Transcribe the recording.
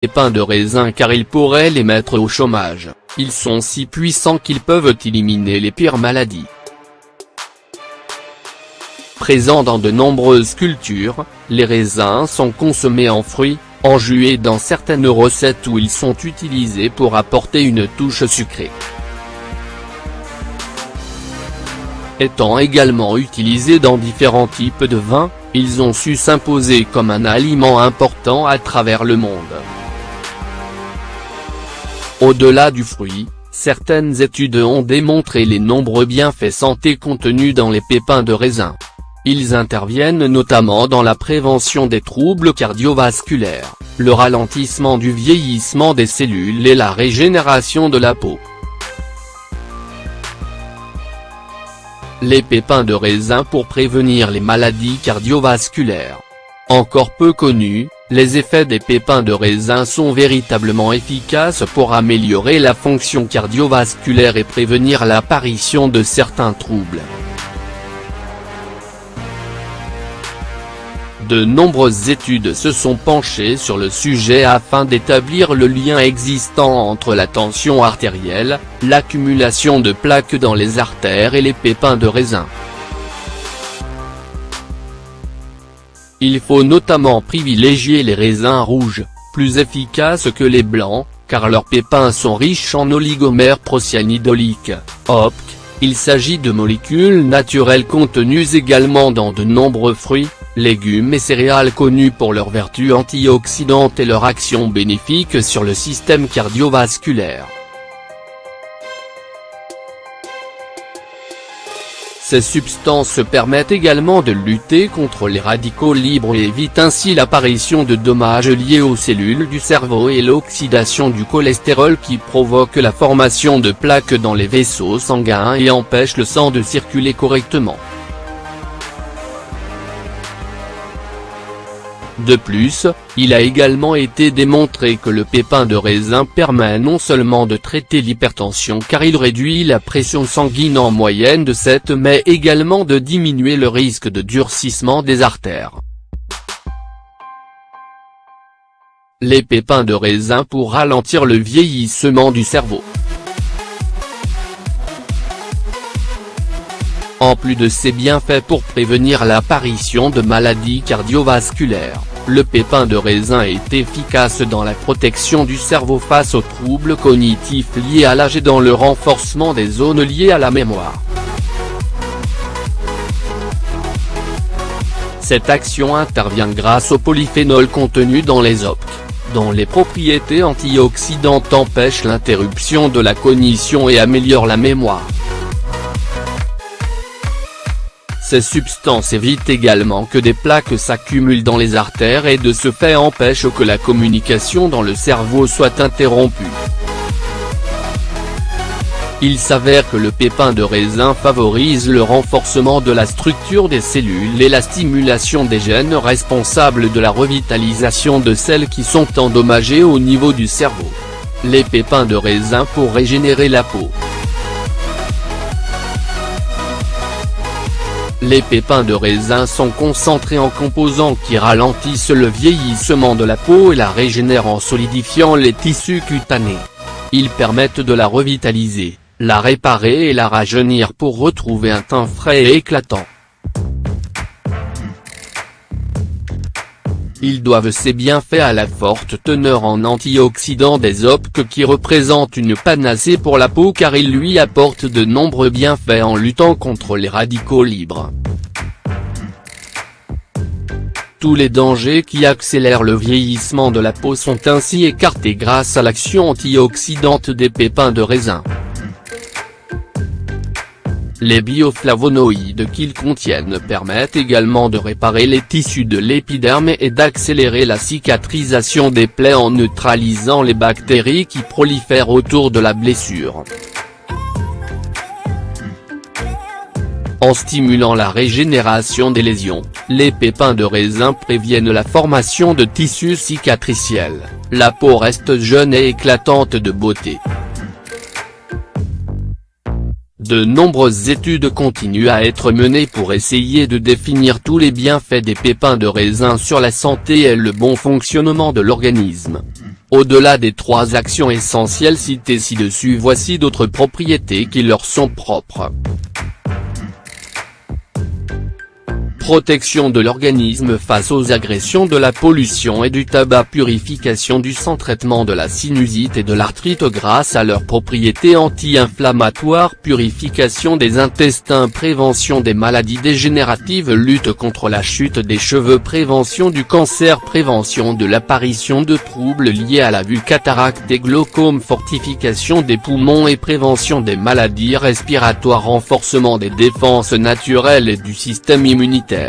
pépins de raisin car ils pourraient les mettre au chômage, ils sont si puissants qu'ils peuvent éliminer les pires maladies. Présents dans de nombreuses cultures, les raisins sont consommés en fruits, en jus et dans certaines recettes où ils sont utilisés pour apporter une touche sucrée. Étant également utilisés dans différents types de vins, ils ont su s'imposer comme un aliment important à travers le monde. Au-delà du fruit, certaines études ont démontré les nombreux bienfaits santé contenus dans les pépins de raisin. Ils interviennent notamment dans la prévention des troubles cardiovasculaires, le ralentissement du vieillissement des cellules et la régénération de la peau. Les pépins de raisin pour prévenir les maladies cardiovasculaires. Encore peu connus, les effets des pépins de raisin sont véritablement efficaces pour améliorer la fonction cardiovasculaire et prévenir l'apparition de certains troubles. De nombreuses études se sont penchées sur le sujet afin d'établir le lien existant entre la tension artérielle, l'accumulation de plaques dans les artères et les pépins de raisin. Il faut notamment privilégier les raisins rouges, plus efficaces que les blancs, car leurs pépins sont riches en oligomères procyanidoliques, OPC. Il s'agit de molécules naturelles contenues également dans de nombreux fruits, légumes et céréales connus pour leurs vertus antioxydantes et leur action bénéfique sur le système cardiovasculaire. Ces substances permettent également de lutter contre les radicaux libres et évitent ainsi l'apparition de dommages liés aux cellules du cerveau et l'oxydation du cholestérol qui provoque la formation de plaques dans les vaisseaux sanguins et empêche le sang de circuler correctement. De plus, il a également été démontré que le pépin de raisin permet non seulement de traiter l'hypertension car il réduit la pression sanguine en moyenne de 7 mais également de diminuer le risque de durcissement des artères. Les pépins de raisin pour ralentir le vieillissement du cerveau. En plus de ses bienfaits pour prévenir l'apparition de maladies cardiovasculaires, le pépin de raisin est efficace dans la protection du cerveau face aux troubles cognitifs liés à l'âge et dans le renforcement des zones liées à la mémoire. Cette action intervient grâce au polyphénol contenu dans les OPC, dont les propriétés antioxydantes empêchent l'interruption de la cognition et améliorent la mémoire. Ces substances évitent également que des plaques s'accumulent dans les artères et de ce fait empêchent que la communication dans le cerveau soit interrompue. Il s'avère que le pépin de raisin favorise le renforcement de la structure des cellules et la stimulation des gènes responsables de la revitalisation de celles qui sont endommagées au niveau du cerveau. Les pépins de raisin pour régénérer la peau. Les pépins de raisin sont concentrés en composants qui ralentissent le vieillissement de la peau et la régénèrent en solidifiant les tissus cutanés. Ils permettent de la revitaliser, la réparer et la rajeunir pour retrouver un teint frais et éclatant. Ils doivent ces bienfaits à la forte teneur en antioxydants des OPC qui représentent une panacée pour la peau car ils lui apportent de nombreux bienfaits en luttant contre les radicaux libres. Tous les dangers qui accélèrent le vieillissement de la peau sont ainsi écartés grâce à l'action antioxydante des pépins de raisin. Les bioflavonoïdes qu'ils contiennent permettent également de réparer les tissus de l'épiderme et d'accélérer la cicatrisation des plaies en neutralisant les bactéries qui prolifèrent autour de la blessure. En stimulant la régénération des lésions, les pépins de raisin préviennent la formation de tissus cicatriciels, la peau reste jeune et éclatante de beauté. De nombreuses études continuent à être menées pour essayer de définir tous les bienfaits des pépins de raisin sur la santé et le bon fonctionnement de l'organisme. Au-delà des 3 actions essentielles citées ci-dessus, voici d'autres propriétés qui leur sont propres. Protection de l'organisme face aux agressions de la pollution et du tabac, purification du sang, traitement de la sinusite et de l'arthrite grâce à leurs propriétés anti-inflammatoires, purification des intestins, prévention des maladies dégénératives, lutte contre la chute des cheveux, prévention du cancer, prévention de l'apparition de troubles liés à la vue, cataracte et glaucome, fortification des poumons et prévention des maladies respiratoires, renforcement des défenses naturelles et du système immunitaire.